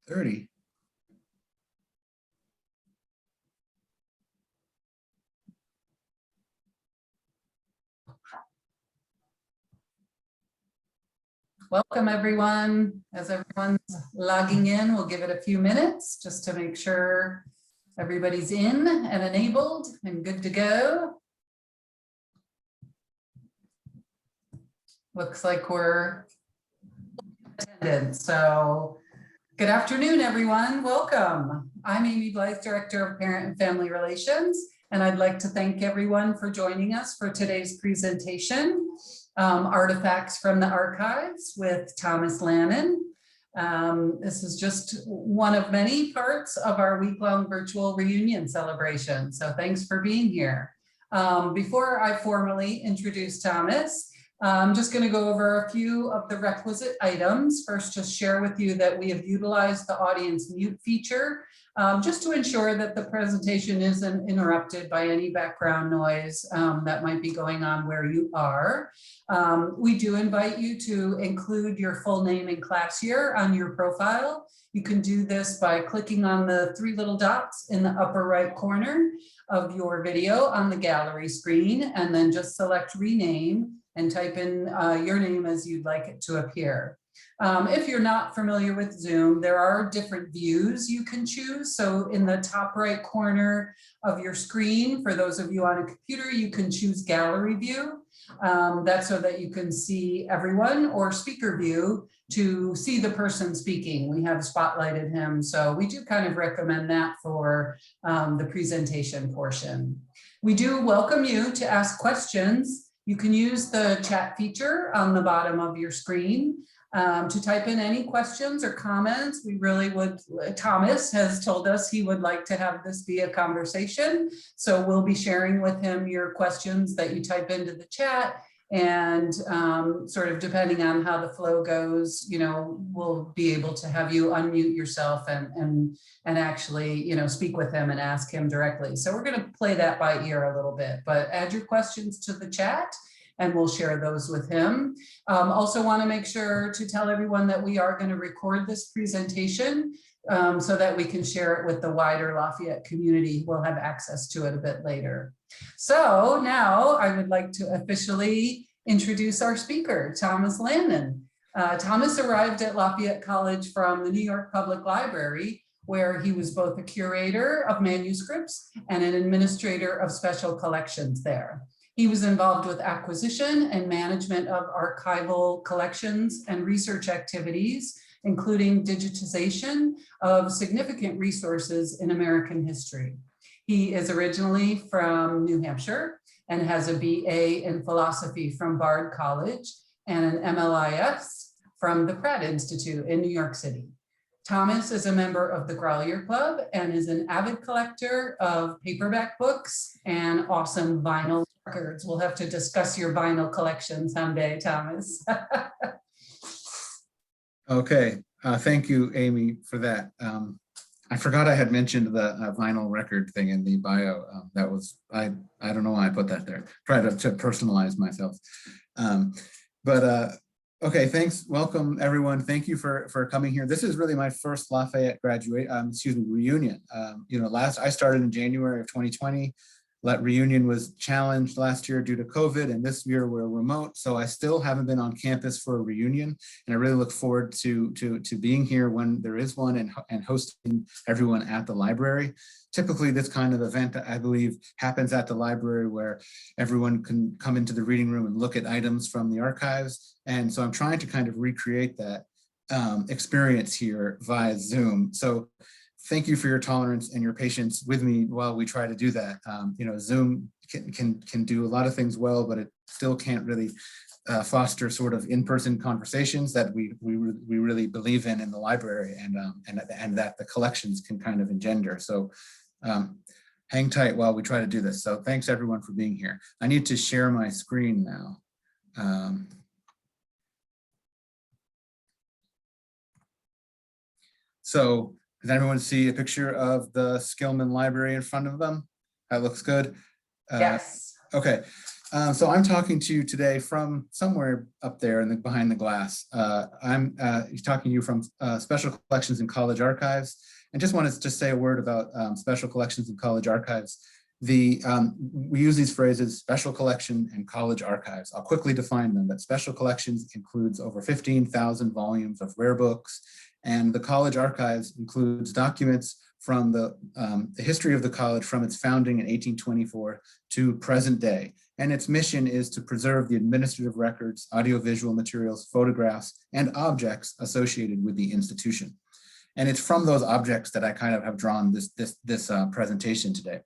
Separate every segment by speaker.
Speaker 1: 30.
Speaker 2: Welcome everyone. As everyone's logging in, we'll give it a few minutes just to make sure everybody's in and enabled and good to go. Looks like we're attended. So good afternoon, everyone. Welcome. I'm Amy Blythe, Director of Parent and Family Relations, and I'd like to thank everyone for joining us for today's presentation, Artifacts from the Archives with Thomas Lannon. This is just one of many parts of our week-long virtual reunion celebration. So thanks for being here. Before I formally introduce Thomas, I'm just going to go over a few of the requisite items. First, just share with you that we have utilized the audience mute feature just to ensure that the presentation isn't interrupted by any background noise that might be going on where you are. We do invite you to include your full name and class year on your profile. You can do this by clicking on the three little dots in the upper right corner of your video on the gallery screen, and then just select rename and type in your name as you'd like it to appear. If you're not familiar with Zoom, there are different views you can choose. So in the top right corner of your screen, for those of you on a computer, you can choose gallery view. That's so that you can see everyone, or speaker view to see the person speaking. We have spotlighted him, so we do kind of recommend that for the presentation portion. We do welcome you to ask questions. You can use the chat feature on the bottom of your screen to type in any questions or comments. We really would, Thomas has told us he would like to have this be a conversation. So we'll be sharing with him your questions that you type into the chat, and sort of depending on how the flow goes, you know, we'll be able to have you unmute yourself and actually, you know, speak with him and ask him directly. So we're going to play that by ear a little bit, but add your questions to the chat and we'll share those with him. Also want to make sure to tell everyone that we are going to record this presentation so that we can share it with the wider Lafayette community. We'll have access to it a bit later. So now I would like to officially introduce our speaker, Thomas Lannon. Thomas arrived at Lafayette College from the New York Public Library, where he was both a curator of manuscripts and an administrator of special collections there. He was involved with acquisition and management of archival collections and research activities, including digitization of significant resources in American history. He is originally from New Hampshire and has a BA in philosophy from Bard College and an MLIS from the Pratt Institute in New York City. Thomas is a member of the Grolier Club and is an avid collector of paperback books and awesome vinyl records. We'll have to discuss your vinyl collection someday, Thomas.
Speaker 1: Okay, thank you, Amy, for that. I forgot I had mentioned the vinyl record thing in the bio. That was, I don't know why I put that there. Try to personalize myself. Okay, thanks. Welcome, everyone. Thank you for coming here. This is really my first Lafayette reunion. You know, I started in January of 2020. Reunion was challenged last year due to COVID, and this year we're remote. So I still haven't been on campus for a reunion, and I really look forward to being here when there is one and hosting everyone at the library. Typically, this kind of event, I believe, happens at the library where everyone can come into the reading room and look at items from the archives. And so I'm trying to kind of recreate that experience here via Zoom. So thank you for your tolerance and your patience with me while we try to do that. You know, Zoom can do a lot of things well, but it still can't really foster sort of in-person conversations that we really believe in the library, and that the collections can kind of engender. So hang tight while we try to do this. So thanks everyone for being here. I need to share my screen now. So does everyone see a picture of the Skillman Library in front of them? That looks good.
Speaker 2: Yes.
Speaker 1: Okay. So I'm talking to you today from somewhere up there in behind the glass. I'm talking to you from Special Collections and College Archives, and just wanted to just say a word about Special Collections and College Archives. We use these phrases, special collection and college archives. I'll quickly define them. That special collections includes over 15,000 volumes of rare books, and the college archives includes documents from the history of the college from its founding in 1824 to present day. And its mission is to preserve the administrative records, audiovisual materials, photographs, and objects associated with the institution. And it's from those objects that I kind of have drawn this presentation today.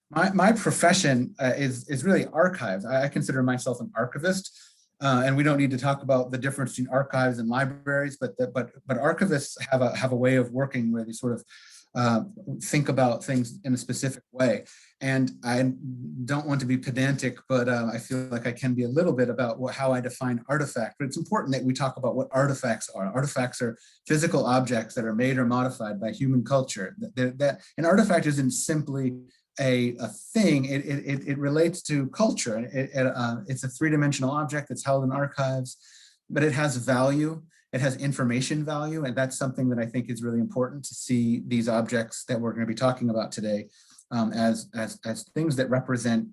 Speaker 1: My profession is really archives. I consider myself an archivist, and we don't need to talk about the difference between archives and libraries, but archivists have a way of working where they sort of think about things in a specific way. And I don't want to be pedantic, but I feel like I can be a little bit about how I define artifact. But it's important that we talk about what artifacts are. Artifacts are physical objects that are made or modified by human culture. An artifact isn't simply a thing, it relates to culture. It's a three-dimensional object that's held in archives, but it has value. It has information value, and that's something that I think is really important to see these objects that we're going to be talking about today as things that represent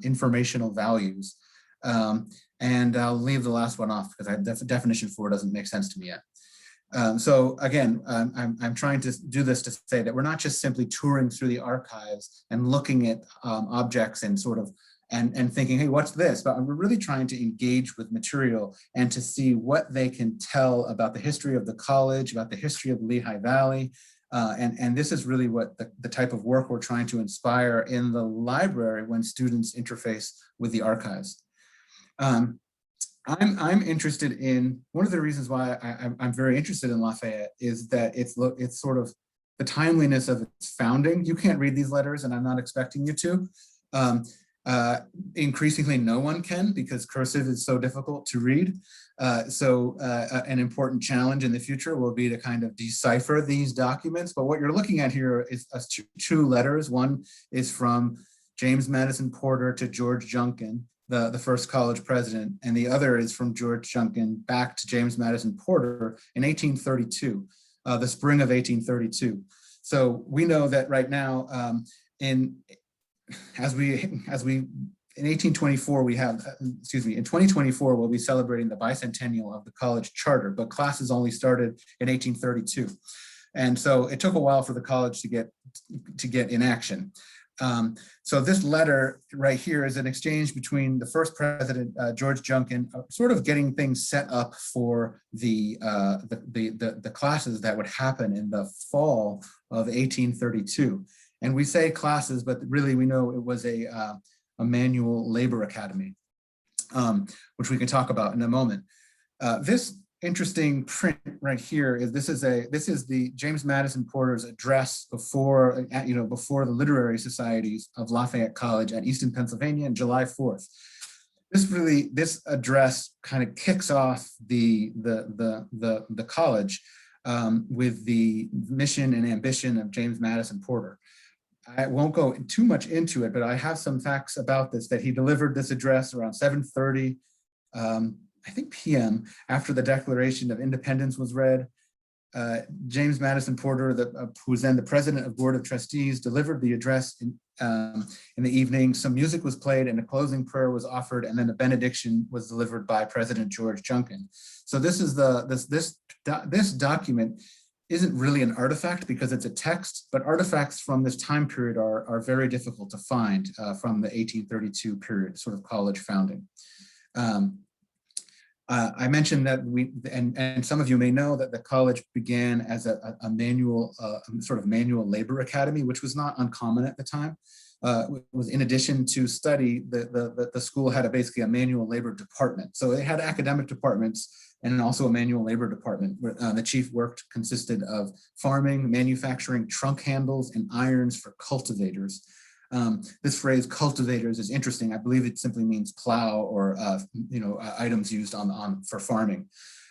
Speaker 1: informational values. And I'll leave the last one off because the definition for it doesn't make sense to me yet. So again, I'm trying to do this to say that we're not just simply touring through the archives and looking at objects and sort of and thinking, hey, what's this? But we're really trying to engage with material and to see what they can tell about the history of the college, about the history of the Lehigh Valley. And this is really what the type of work we're trying to inspire in the library when students interface with the archives. I'm interested in, one of the reasons why I'm very interested in Lafayette is that it's sort of the timeliness of its founding. You can't read these letters, and I'm not expecting you to. Increasingly, no one can, because cursive is so difficult to read. An important challenge in the future will be to kind of decipher these documents. But what you're looking at here is two letters. One is from James Madison Porter to George Junkin, the first college president, and the other is from George Junkin back to James Madison Porter in 1832, the spring of 1832. So we know that right now, in 1824, we have, in 2024, we'll be celebrating the bicentennial of the college charter, but classes only started in 1832. And so it took a while for the college to get in action. So this letter right here is an exchange between the first president, George Junkin, sort of getting things set up for the classes that would happen in the fall of 1832. And we say classes, but really we know it was a manual labor academy, which we can talk about in a moment. This interesting print right here is this is the James Madison Porter's address before the literary societies of Lafayette College at Easton, Pennsylvania, on July 4th. This address kind of kicks off the college with the mission and ambition of James Madison Porter. I won't go too much into it, but I have some facts about this, that he delivered this address around 7:30, I think p.m. after the Declaration of Independence was read. James Madison Porter, who was then the president of Board of Trustees, delivered the address in the evening. Some music was played and a closing prayer was offered, and then a benediction was delivered by President George Junkin. So this is this document isn't really an artifact because it's a text, but artifacts from this time period are very difficult to find from the 1832 period, sort of college founding. I mentioned that and some of you may know that the college began as a manual, sort of manual labor academy, which was not uncommon at the time. It was in addition to study, the school had basically a manual labor department. So it had academic departments and also a manual labor department where the chief work consisted of farming, manufacturing trunk handles, and irons for cultivators. This phrase cultivators is interesting. I believe it simply means plow or items used for farming.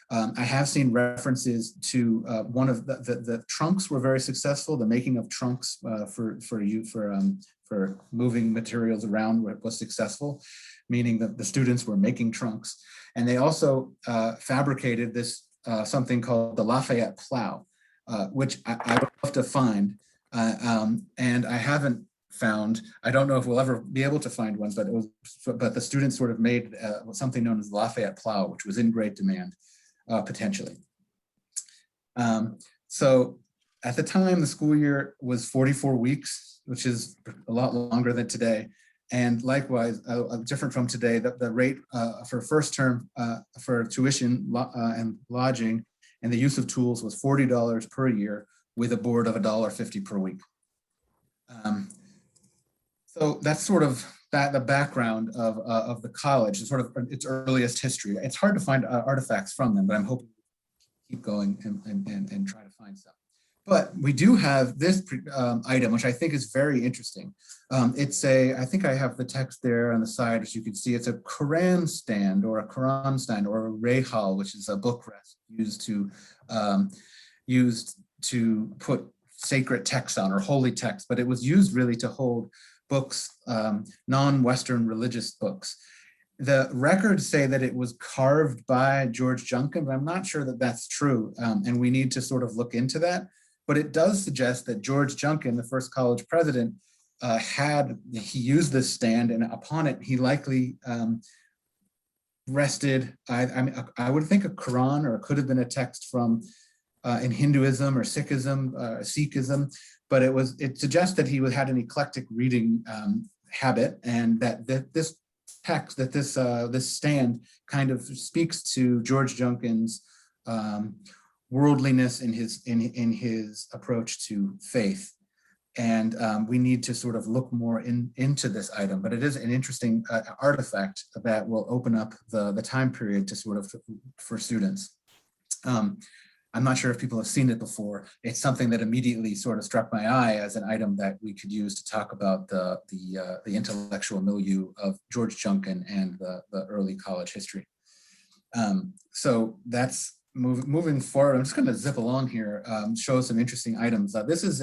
Speaker 1: I have seen references to one of the trunks were very successful. The making of trunks for for moving materials around was successful, meaning that the students were making trunks. And they also fabricated this something called the Lafayette plow, which I would love to find. And I haven't found, I don't know if we'll ever be able to find one, but the students sort of made something known as the Lafayette plow, which was in great demand, potentially. So at the time, the school year was 44 weeks, which is a lot longer than today. And likewise, different from today, the rate for first term for tuition and lodging and the use of tools was $40 per year with a board of $1.50 per week. So that's sort of the background of the college, sort of its earliest history. It's hard to find artifacts from them, but I'm hoping to keep going and try to find some. But we do have this item, which I think is very interesting. I think I have the text there on the side, as you can see. It's a Quran stand or a rehal, which is a book rest used to put sacred texts on, or holy texts, but it was used really to hold books, non-Western religious books. The records say that it was carved by George Junkin, but I'm not sure that that's true, and we need to sort of look into that. But it does suggest that George Junkin, the first college president, he used this stand, and upon it, he likely rested, I would think a Quran, or it could have been a text from in Hinduism or Sikhism, but it suggests that he had an eclectic reading habit, and that this text, this stand kind of speaks to George Junkin's worldliness in his approach to faith. And we need to sort of look more into this item, but it is an interesting artifact that will open up the time period to sort of for students. I'm not sure if people have seen it before. It's something that immediately sort of struck my eye as an item that we could use to talk about the intellectual milieu of George Junkin and the early college history. So that's moving forward. I'm just going to zip along here, show some interesting items. This is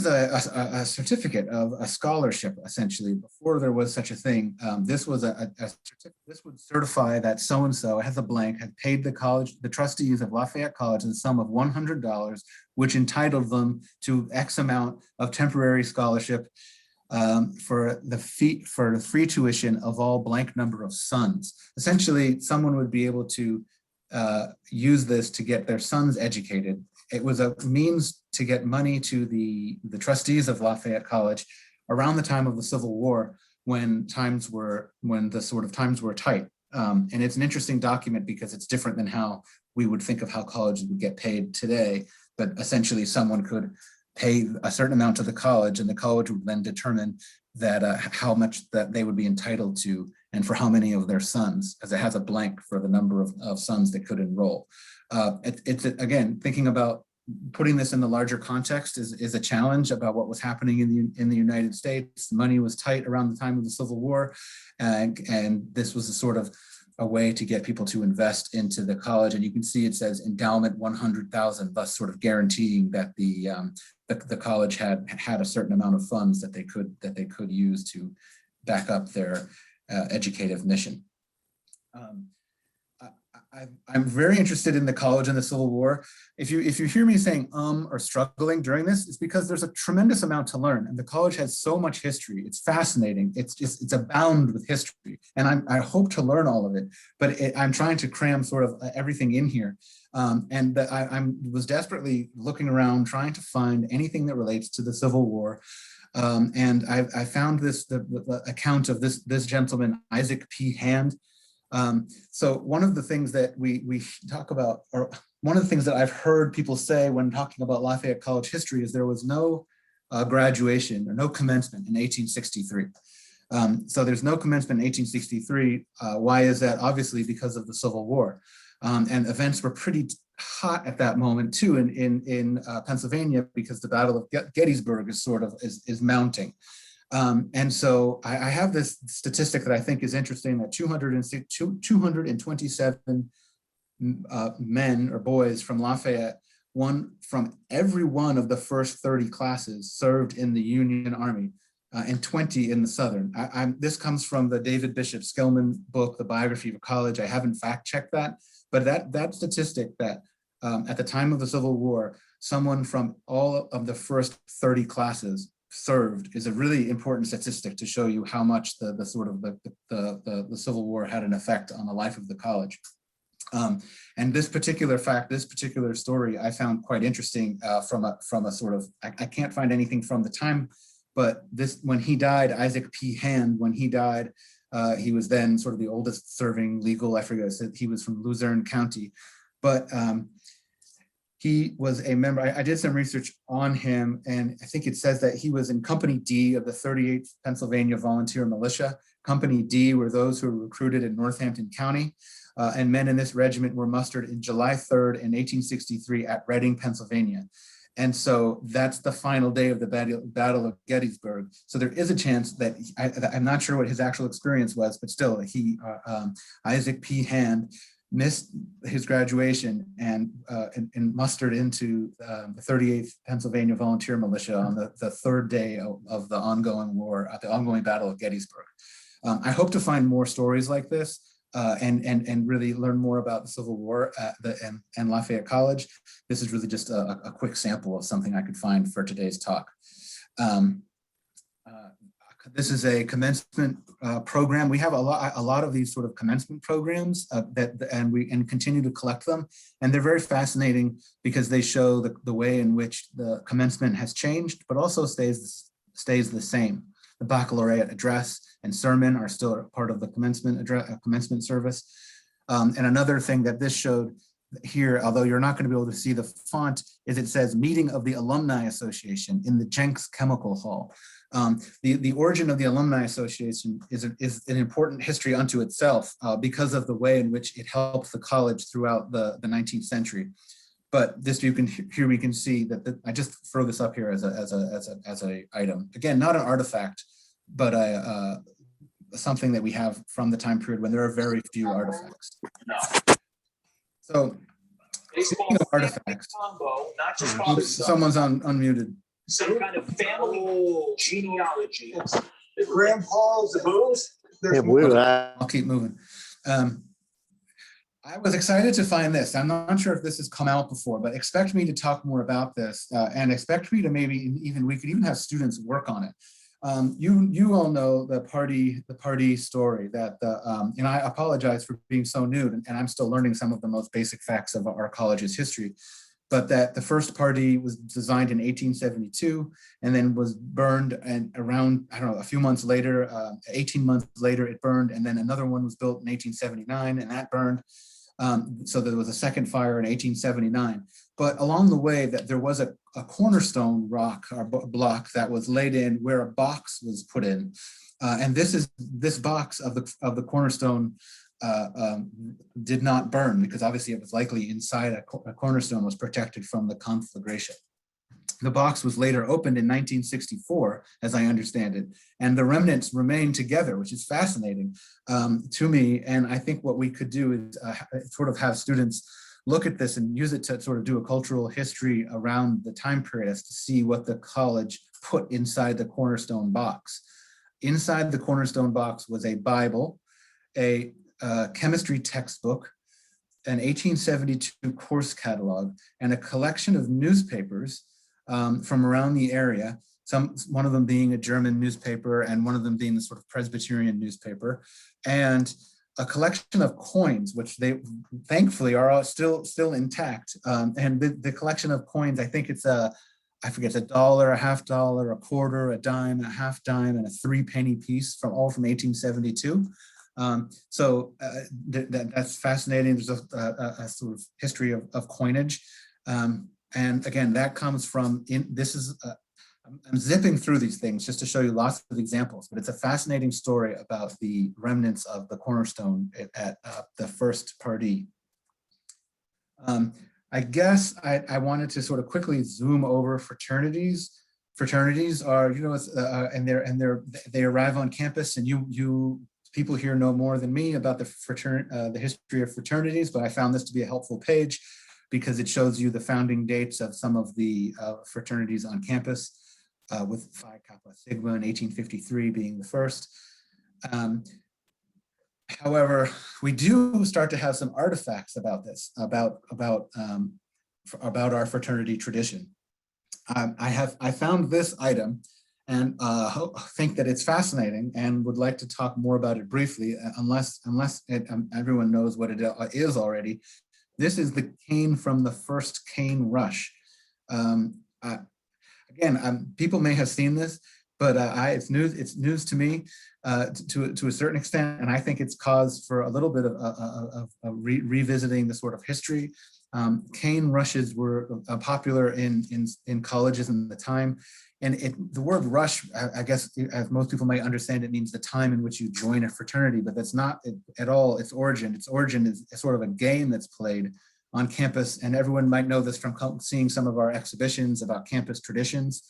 Speaker 1: a certificate of a scholarship, essentially. Before there was such a thing, this was this would certify that so-and-so, it has a blank, had paid the trustees of Lafayette College the sum of $100, which entitled them to X amount of temporary scholarship for the free tuition of all blank number of sons. Essentially, someone would be able to use this to get their sons educated. It was a means to get money to the trustees of Lafayette College around the time of the Civil War, when the sort of times were tight. And it's an interesting document because it's different than how we would think of how colleges would get paid today. But essentially, someone could pay a certain amount to the college, and the college would then determine that how much that they would be entitled to, and for how many of their sons, as it has a blank for the number of sons that could enroll. It's again, thinking about putting this in the larger context is a challenge about what was happening in the United States. Money was tight around the time of the Civil War, and this was a sort of a way to get people to invest into the college. And you can see it says endowment 100,000, thus sort of guaranteeing that the college had a certain amount of funds that they could use to back up their educative mission. I'm very interested in the college and the Civil War. If you hear me saying or struggling during this, it's because there's a tremendous amount to learn, and the college has so much history. It's fascinating. It's abound with history, and I hope to learn all of it. But I'm trying to cram sort of everything in here, and I was desperately looking around trying to find anything that relates to the Civil War. And I found the account of this gentleman, Isaac P. Hand. So one of the things that we talk about, or one of the things that I've heard people say when talking about Lafayette College history, is there was no graduation or no commencement in 1863. So there's no commencement in 1863. Why is that? Obviously because of the Civil War. And events were pretty hot at that moment too in Pennsylvania, because the Battle of Gettysburg is mounting. And so I have this statistic that I think is interesting, that 227 men or boys from Lafayette one from every one of the first 30 classes served in the Union Army, and 20 in the Southern. This comes from the David Bishop Skillman book, The Biography of a College. I haven't fact checked that, but that statistic that at the time of the Civil War, someone from all of the first 30 classes served is a really important statistic to show you how much the Civil War had an effect on the life of the college. And this particular fact, this particular story, I found quite interesting from a sort of, I can't find anything from the time, but when he died, Isaac P. Hand, when he died, he was then sort of the oldest serving legal, I forget, he was from Luzerne County, but he was a member, I did some research on him, and I think it says that he was in Company D of the 38th Pennsylvania Volunteer Militia. Company D were those who were recruited in Northampton County, and men in this regiment were mustered in July 3rd in 1863 at Reading, Pennsylvania. And so that's the final day of the Battle of Gettysburg. So there is a chance that, I'm not sure what his actual experience was, but still, Isaac P. Hand, missed his graduation and mustered into the 38th Pennsylvania Volunteer Militia on the third day of the ongoing war, the ongoing Battle of Gettysburg. I hope to find more stories like this and really learn more about the Civil War and Lafayette College. This is really just a quick sample of something I could find for today's talk. This is a commencement program. We have a lot of these sort of commencement programs and continue to collect them. And they're very fascinating because they show the way in which the commencement has changed, but also stays the same. The baccalaureate address and sermon are still part of the commencement service. And another thing that this showed here, although you're not going to be able to see the font, is it says Meeting of the Alumni Association in the Jenks Chemical Hall. The origin of the Alumni Association is an important history unto itself because of the way in which it helped the college throughout the 19th century. But this we can see that I just throw this up here as a item. Again, not an artifact, but something that we have from the time period when there are very few artifacts. So, speaking of artifacts, oops, someone's unmuted.
Speaker 3: Some kind of family genealogy. The grandpas, the booms.
Speaker 1: I'll keep moving. I was excited to find this. I'm not sure if this has come out before, but expect me to talk more about this and expect me to we could even have students work on it. You all know the party story that and I apologize for being so new and I'm still learning some of the most basic facts of our college's history, but that the first party was designed in 1872 and then was burned, and around, I don't know, a few months later, 18 months later it burned, and then another one was built in 1879 and that burned. So there was a second fire in 1879. But along the way, that there was a cornerstone rock or block that was laid in where a box was put in. And this box of the cornerstone did not burn because obviously it was likely inside a cornerstone was protected from the conflagration. The box was later opened in 1964, as I understand it, and the remnants remain together, which is fascinating to me. And I think what we could do is sort of have students look at this and use it to sort of do a cultural history around the time period as to see what the college put inside the cornerstone box. Inside the cornerstone box was a Bible, a chemistry textbook, an 1872 course catalog, and a collection of newspapers from around the area, one of them being a German newspaper and one of them being the sort of Presbyterian newspaper, and a collection of coins, which they thankfully are all still intact. And the collection of coins, I think it's I forget, $1, a half dollar, a quarter, a dime, a half dime, and a 3-penny piece all from 1872. So that's fascinating. There's a sort of history of coinage. And again, that comes from, I'm zipping through these things just to show you lots of examples, but it's a fascinating story about the remnants of the cornerstone at the first party. I guess I wanted to sort of quickly zoom over fraternities. Fraternities are, they arrive on campus, and you people here know more than me about the history of fraternities, but I found this to be a helpful page. because it shows you the founding dates of some of the fraternities on campus, with Phi Kappa Sigma in 1853 being the first. However, we do start to have some artifacts about this, about our fraternity tradition. I found this item and think that it's fascinating and would like to talk more about it briefly, unless everyone knows what it is already. This is the cane from the first cane rush. Again, people may have seen this, but it's news to me to a certain extent, and I think it's cause for a little bit of revisiting the sort of history. Cane rushes were popular in colleges in the time, and the word rush, I guess, as most people might understand, it means the time in which you join a fraternity, but that's not at all its origin. Its origin is sort of a game that's played on campus, and everyone might know this from seeing some of our exhibitions about campus traditions.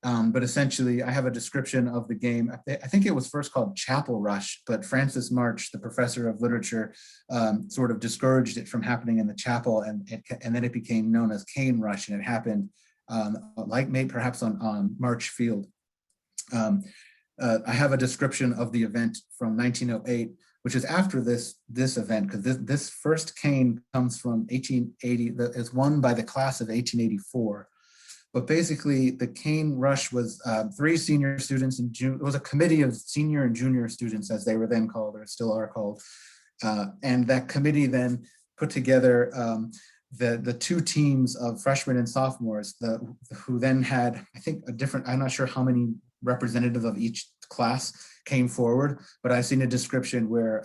Speaker 1: But essentially, I have a description of the game. I think it was first called Chapel Rush, but Francis March, the professor of literature, sort of discouraged it from happening in the chapel, and then it became known as Cane Rush, and it happened maybe perhaps on March Field. I have a description of the event from 1908, which is after this event, because this first cane comes from 1880, is won by the class of 1884. But basically, the cane rush was 3 senior students in June. It was a committee of senior and junior students, as they were then called, or still are called. And that committee then put together the 2 teams of freshmen and sophomores, who then had, I think, I'm not sure how many representatives of each class came forward, but I've seen a description where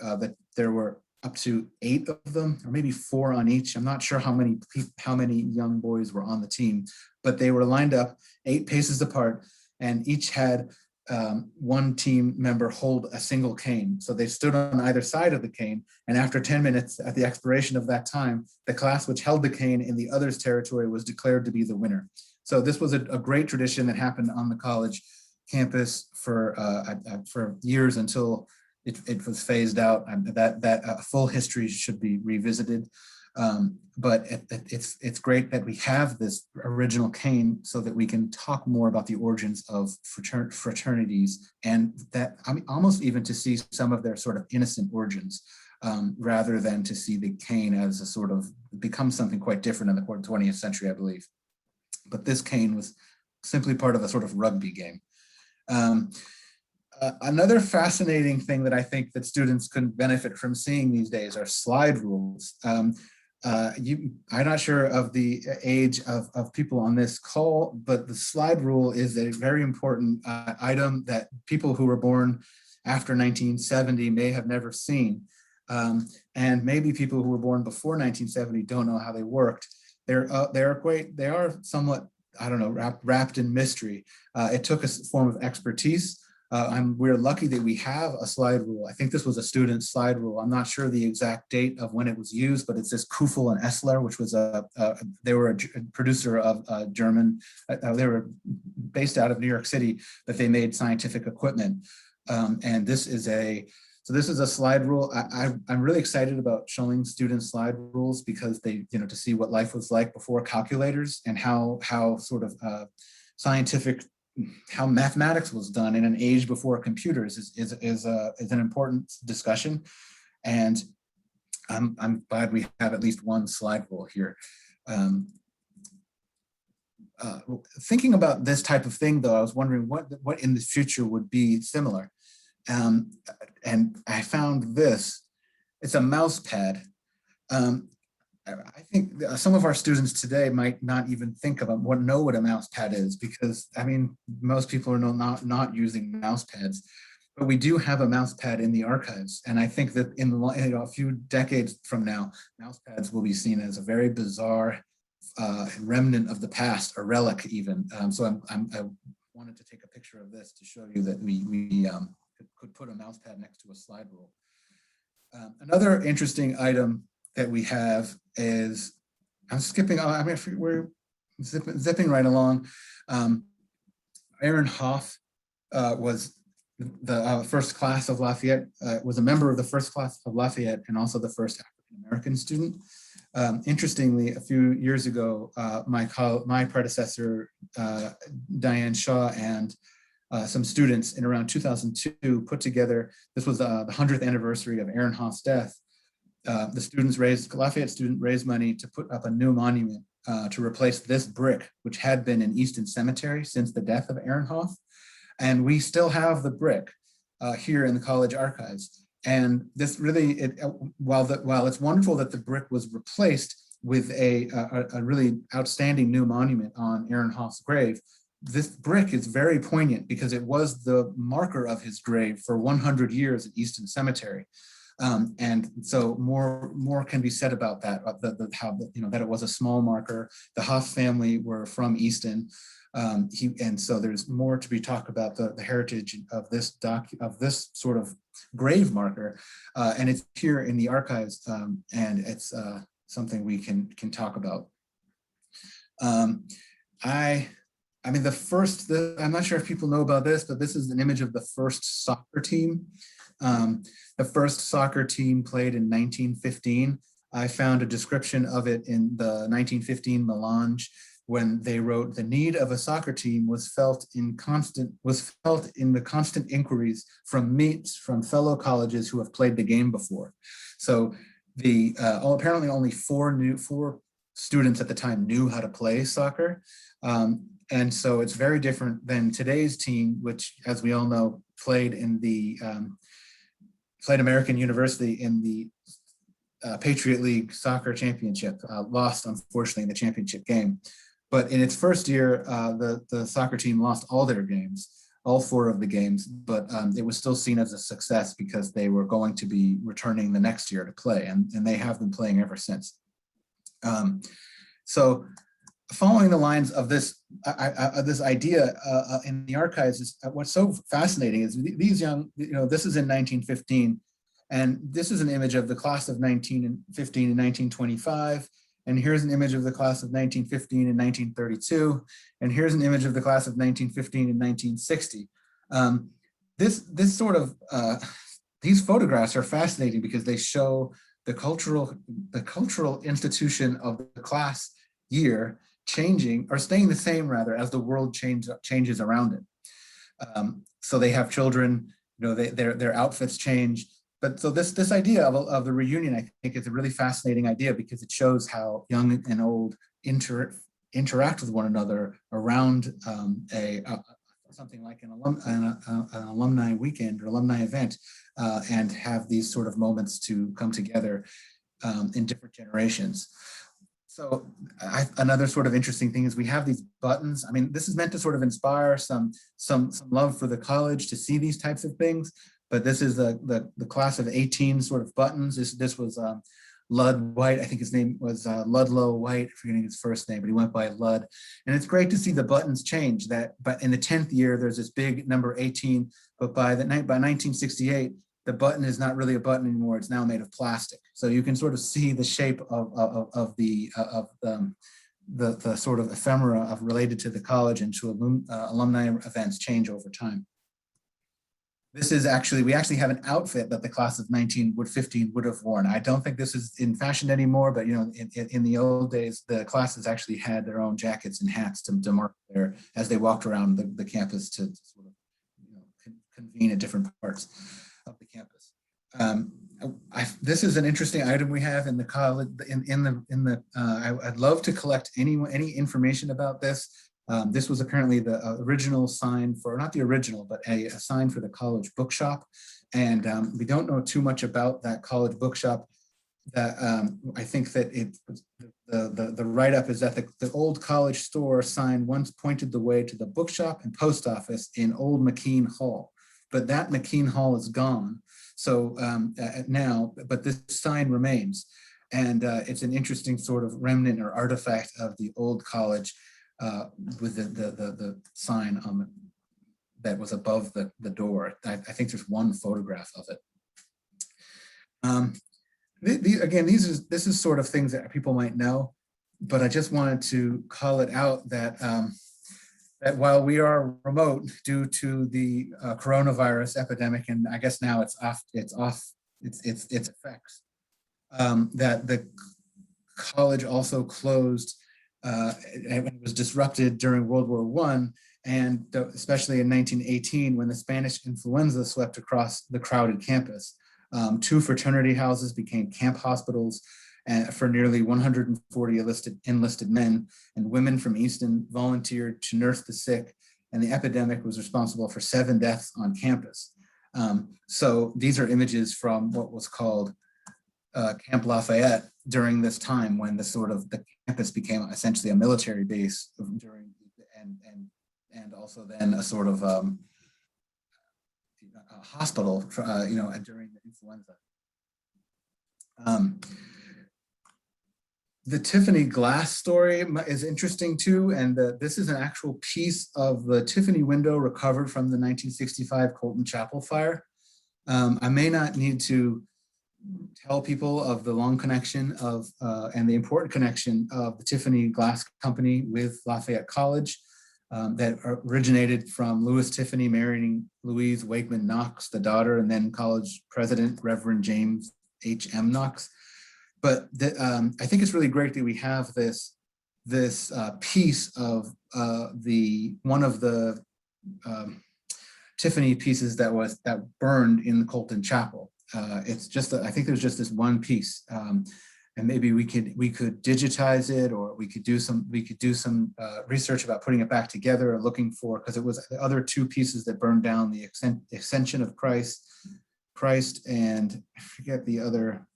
Speaker 1: there were up to 8 of them, or maybe 4 on each. I'm not sure how many young boys were on the team, but they were lined up 8 paces apart, and each had 1 team member hold a single cane. So they stood on either side of the cane, and after 10 minutes, at the expiration of that time, the class which held the cane in the other's territory was declared to be the winner. So this was a great tradition that happened on the college campus for years until it was phased out. That full history should be revisited. But it's great that we have this original cane so that we can talk more about the origins of fraternities, and that, I mean, almost even to see some of their sort of innocent origins, rather than to see the cane as a sort of become something quite different in the 20th century, I believe. But this cane was simply part of a sort of rugby game. Another fascinating thing that I think that students could benefit from seeing these days are slide rules. I'm not sure of the age of people on this call, but the slide rule is a very important item that people who were born after 1970 may have never seen. And maybe people who were born before 1970 don't know how they worked. They are somewhat, I don't know, wrapped in mystery. It took a form of expertise. We're lucky that we have a slide rule. I think this was a student slide rule. I'm not sure the exact date of when it was used, but it's this Kufel and Essler, which was they were a producer of German. They were based out of New York City, but they made scientific equipment. And this is a slide rule. I'm really excited about showing students slide rules because to see what life was like before calculators, and how sort of how mathematics was done in an age before computers is an important discussion. And I'm glad we have at least one slide rule here. Thinking about this type of thing, though, I was wondering what in the future would be similar. And I found this. It's a mouse pad. I think some of our students today might not even know what a mouse pad is, because I mean, most people are not using mouse pads, but we do have a mouse pad in the archives. And I think that in a few decades from now, mouse pads will be seen as a very bizarre remnant of the past, a relic even. So I wanted to take a picture of this to show you that we could put a mouse pad next to a slide rule. Another interesting item that we have is, we're zipping right along. Aaron Hoff was the first class of Lafayette, was a member of the first class of Lafayette, and also the first African-American student. Interestingly, a few years ago, my predecessor, Diane Shaw, and some students in around 2002 put together, this was the 100th anniversary of Aaron Hoff's death. Lafayette student raised money to put up a new monument to replace this brick, which had been in Easton Cemetery since the death of Aaron Hoff. And we still have the brick here in the college archives. And this really, while it's wonderful that the brick was replaced with a really outstanding new monument on Aaron Hoff's grave, this brick is very poignant because it was the marker of his grave for 100 years at Easton Cemetery. And so more can be said about that, that it was a small marker. The Hoff family were from Easton. And so there's more to be talked about the heritage of this sort of grave marker, and it's here in the archives, and it's something we can talk about. I mean, I'm not sure if people know about this, but this is an image of the first soccer team. The first soccer team played in 1915. I found a description of it in the 1915 Melange, when they wrote, "The need of a soccer team was felt in the constant inquiries from fellow colleges who have played the game before." So apparently only four students at the time knew how to play soccer. And so it's very different than today's team, which, as we all know, played American University in the Patriot League soccer championship, lost unfortunately in the championship game. But in its first year, the soccer team lost all their games, all 4 of the games, but it was still seen as a success because they were going to be returning the next year to play, and they have been playing ever since. So following the lines of this idea in the archives, is what's so fascinating is these young, this is in 1915, and this is an image of the class of 1915 and 1925. And here's an image of the class of 1915 and 1932. And here's an image of the class of 1915 and 1960. These photographs are fascinating because they show the cultural institution of the class year changing, or staying the same rather, as the world changes around it. So they have children, their outfits change. But so this idea of the reunion, I think, is a really fascinating idea because it shows how young and old interact with one another around something like an alumni weekend or alumni event, and have these sort of moments to come together in different generations. So another sort of interesting thing is we have these buttons. I mean, this is meant to sort of inspire some love for the college to see these types of things. But this is the class of 18 sort of buttons. This was Lud White. I think his name was Ludlow White, forgetting his first name, but he went by Lud. And it's great to see the buttons change. But in the 10th year, there's this big number 18. But by 1968, the button is not really a button anymore. It's now made of plastic. So you can sort of see the shape of the sort of ephemera related to the college and to alumni events change over time. This is we actually have an outfit that the class of 1915 would have worn. I don't think this is in fashion anymore, but in the old days, the classes actually had their own jackets and hats to mark there as they walked around the campus to sort of convene at different parts of the campus. This is an interesting item we have in the college. I'd love to collect any information about this. This was apparently the original sign for, not the original, but a sign for the college bookshop. And we don't know too much about that college bookshop. That I think that the write-up is that the old college store sign once pointed the way to the bookshop and post office in Old McKean Hall. But that McKean Hall is gone. So now, but this sign remains. And it's an interesting sort of remnant or artifact of the old college, with the sign on that was above the door. I think there's one photograph of it. Again, this is sort of things that people might know, but I just wanted to call it out that that while we are remote due to the coronavirus epidemic, and I guess now it's off its effects, that the college also closed and it was disrupted during World War I, and especially in 1918 when the Spanish influenza swept across the crowded campus. 2 fraternity houses became camp hospitals for nearly 140 enlisted men, and women from Easton volunteered to nurse the sick, and the epidemic was responsible for 7 deaths on campus. So these are images from what was called Camp Lafayette during this time, when the campus became essentially a military base during and also then a sort of a hospital, during the influenza. The Tiffany glass story is interesting too, and this is an actual piece of the Tiffany window recovered from the 1965 Colton Chapel fire. I may not need to tell people of the long connection of and the important connection of the Tiffany Glass Company with Lafayette College that originated from Louis Tiffany marrying Louise Wakeman Knox, the daughter, and then college president, Reverend James H.M. Knox. But I think it's really great that we have this piece of one of the Tiffany pieces that burned in the Colton Chapel. It's just I think there's just this one piece, and maybe we could digitize it, or we could do some research about putting it back together, or looking for, because it was the other 2 pieces that burned down, the Ascension of Christ, and I forget the other,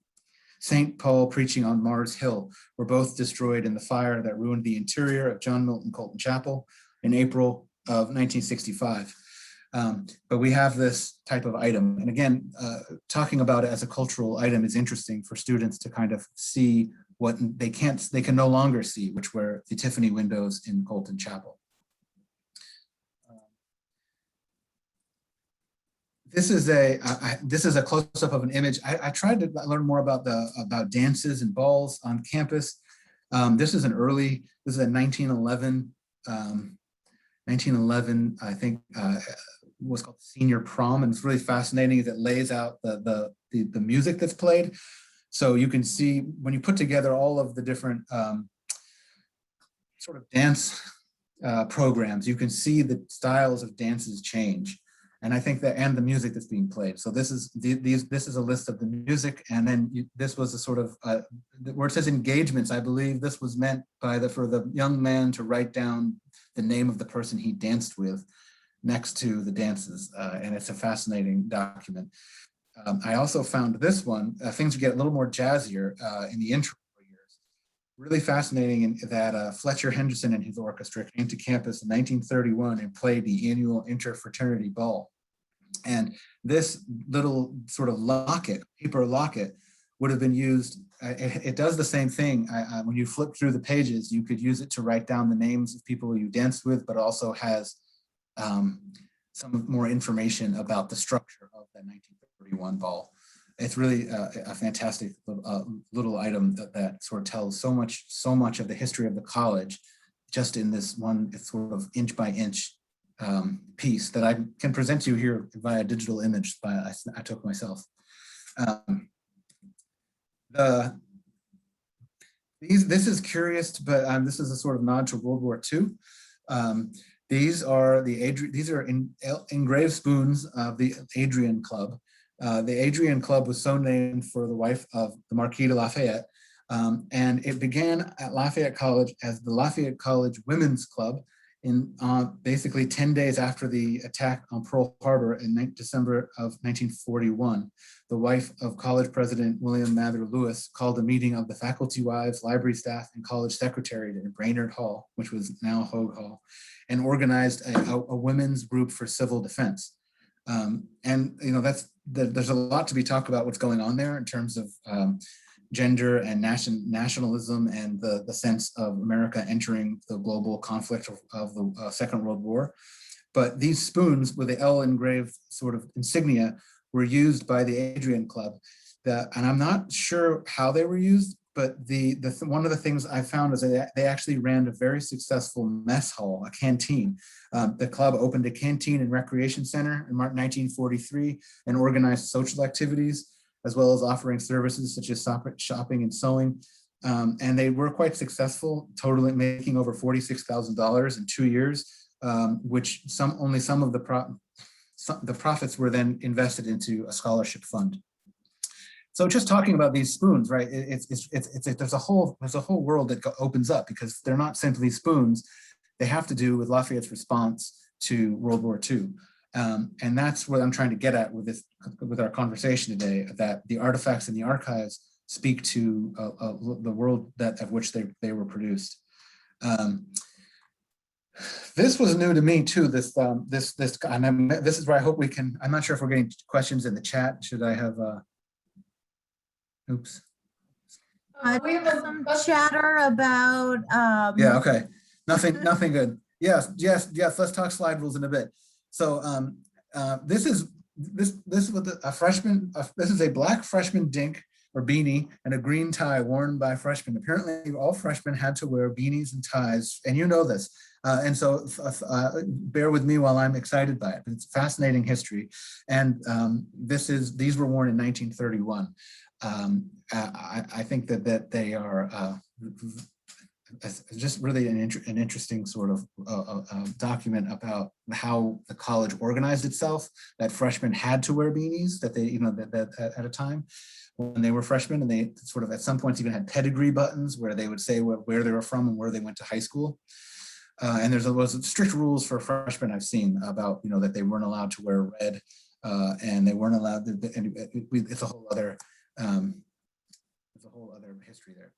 Speaker 1: St. Paul preaching on Mars Hill, were both destroyed in the fire that ruined the interior of John Milton Colton Chapel in April of 1965. But we have this type of item. And again, talking about it as a cultural item is interesting for students to kind of see what they can no longer see, which were the Tiffany windows in Colton Chapel. This is a close-up of an image. I tried to learn more about dances and balls on campus. This is a 1911, I think, was called Senior Prom, and it's really fascinating as it lays out the music that's played. So you can see when you put together all of the different sort of dance programs, you can see the styles of dances change. And I think that, and the music that's being played. So this is a list of the music, and then this was a sort of where it says engagements. I believe this was meant for the young man to write down the name of the person he danced with next to the dances, and it's a fascinating document. I also found this one. Things get a little more jazzier in the intro years. Really fascinating in that Fletcher Henderson and his orchestra came to campus in 1931 and played the annual interfraternity ball. And this little sort of paper locket, would have been used. It does the same thing. When you flip through the pages, you could use it to write down the names of people you danced with, but also has some more information about the structure of that 1931 ball. It's really a fantastic little item that sort of tells so much of the history of the college, just in this one sort of inch by inch piece that I can present to you here via digital image I took myself. This is curious, but this is a sort of nod to World War II. These are engraved spoons of the Adrian Club. The Adrian Club was so named for the wife of the Marquis de Lafayette, and it began at Lafayette College as the Lafayette College Women's Club in basically 10 days after the attack on Pearl Harbor in December of 1941. The wife of college president William Mather Lewis called a meeting of the faculty wives, library staff, and college secretary in Brainerd Hall, which was now Hogue Hall, and organized a women's group for civil defense. And there's a lot to be talked about what's going on there in terms of gender and nationalism and the sense of America entering the global conflict of the Second World War. But these spoons with the L engraved sort of insignia were used by the Adrian Club. And I'm not sure how they were used, but one of the things I found is that they actually ran a very successful mess hall, a canteen. The club opened a canteen and recreation center in 1943 and organized social activities, as well as offering services such as shopping and sewing. And they were quite successful, totally making over $46,000 in 2 years, which only some of the profits were then invested into a scholarship fund. So just talking about these spoons, right? There's a whole world that opens up, because they're not simply spoons. They have to do with Lafayette's response to World War II. And that's what I'm trying to get at with our conversation today, that the artifacts in the archives speak to the world of which they were produced. This was new to me too. This is where I hope we can. I'm not sure if we're getting questions in the chat. Should I have? Oops.
Speaker 2: We have
Speaker 4: Some chatter about.
Speaker 1: Yeah. Okay. Nothing good. Yes. Let's talk slide rules in a bit. So this is with a freshman. This is a black freshman dink or beanie and a green tie worn by freshmen. Apparently, all freshmen had to wear beanies and ties, and you know this. And so bear with me while I'm excited by it. But it's fascinating history, and these were worn in 1931. I think that they are just really an interesting sort of document about how the college organized itself. That freshmen had to wear beanies, that they, that at a time when they were freshmen, and they sort of at some points even had pedigree buttons where they would say where they were from and where they went to high school. And there's strict rules for freshmen I've seen about, that they weren't allowed to wear red, and they weren't allowed to, it's a whole other history there.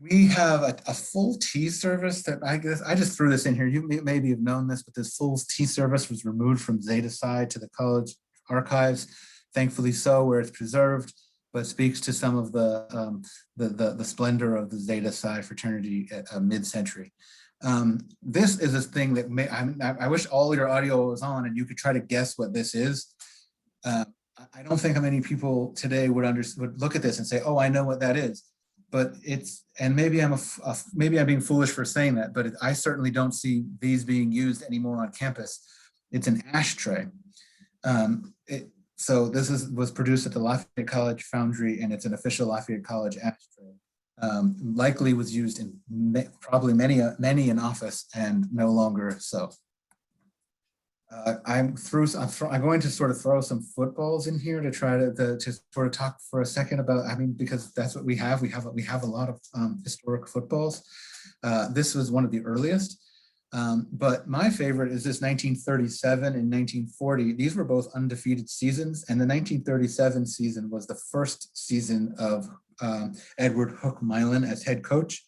Speaker 1: We have a full tea service that I guess I just threw this in here. You maybe have known this, but this full tea service was removed from Zeta Psi to the college archives, thankfully so, where it's preserved, but speaks to some of the splendor of the Zeta Psi fraternity at mid-century. This is a thing that I wish all your audio was on and you could try to guess what this is. I don't think many people today would look at this and say, "Oh, I know what that is." But and maybe I'm being foolish for saying that, but I certainly don't see these being used anymore on campus. It's an ashtray. So this was produced at the Lafayette College Foundry, and it's an official Lafayette College ashtray. Likely was used in probably many an office, and no longer so. I'm going to sort of throw some footballs in here to try to sort of talk for a second about, because that's what we have. We have a lot of historic footballs. This was one of the earliest, but my favorite is this 1937 and 1940. These were both undefeated seasons, and the 1937 season was the first season of Edward Hook Milan as head coach.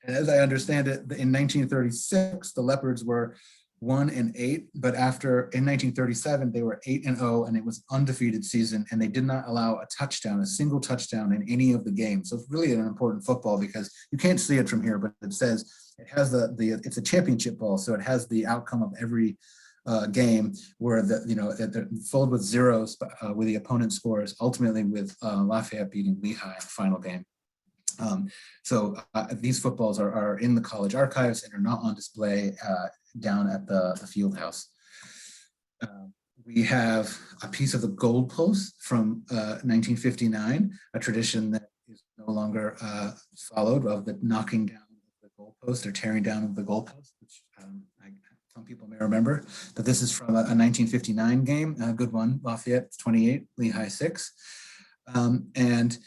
Speaker 1: And as I understand it, in 1936, the Leopards were 1-8, but in 1937 they were 8-0, and it was undefeated season, and they did not allow a single touchdown in any of the games. So it's really an important football, because you can't see it from here, but it says it has it's a championship ball, so it has the outcome of every game, where they're filled with zeros with the opponent scores, ultimately with Lafayette beating Lehigh in the final game. So these footballs are in the college archives and are not on display down at the field house. We have a piece of the goalpost from 1959, a tradition that is no longer followed, of the knocking down of the goalpost or tearing down of the goalpost, which some people may remember. But this is from a 1959 game, a good one, Lafayette 28, Lehigh 6. And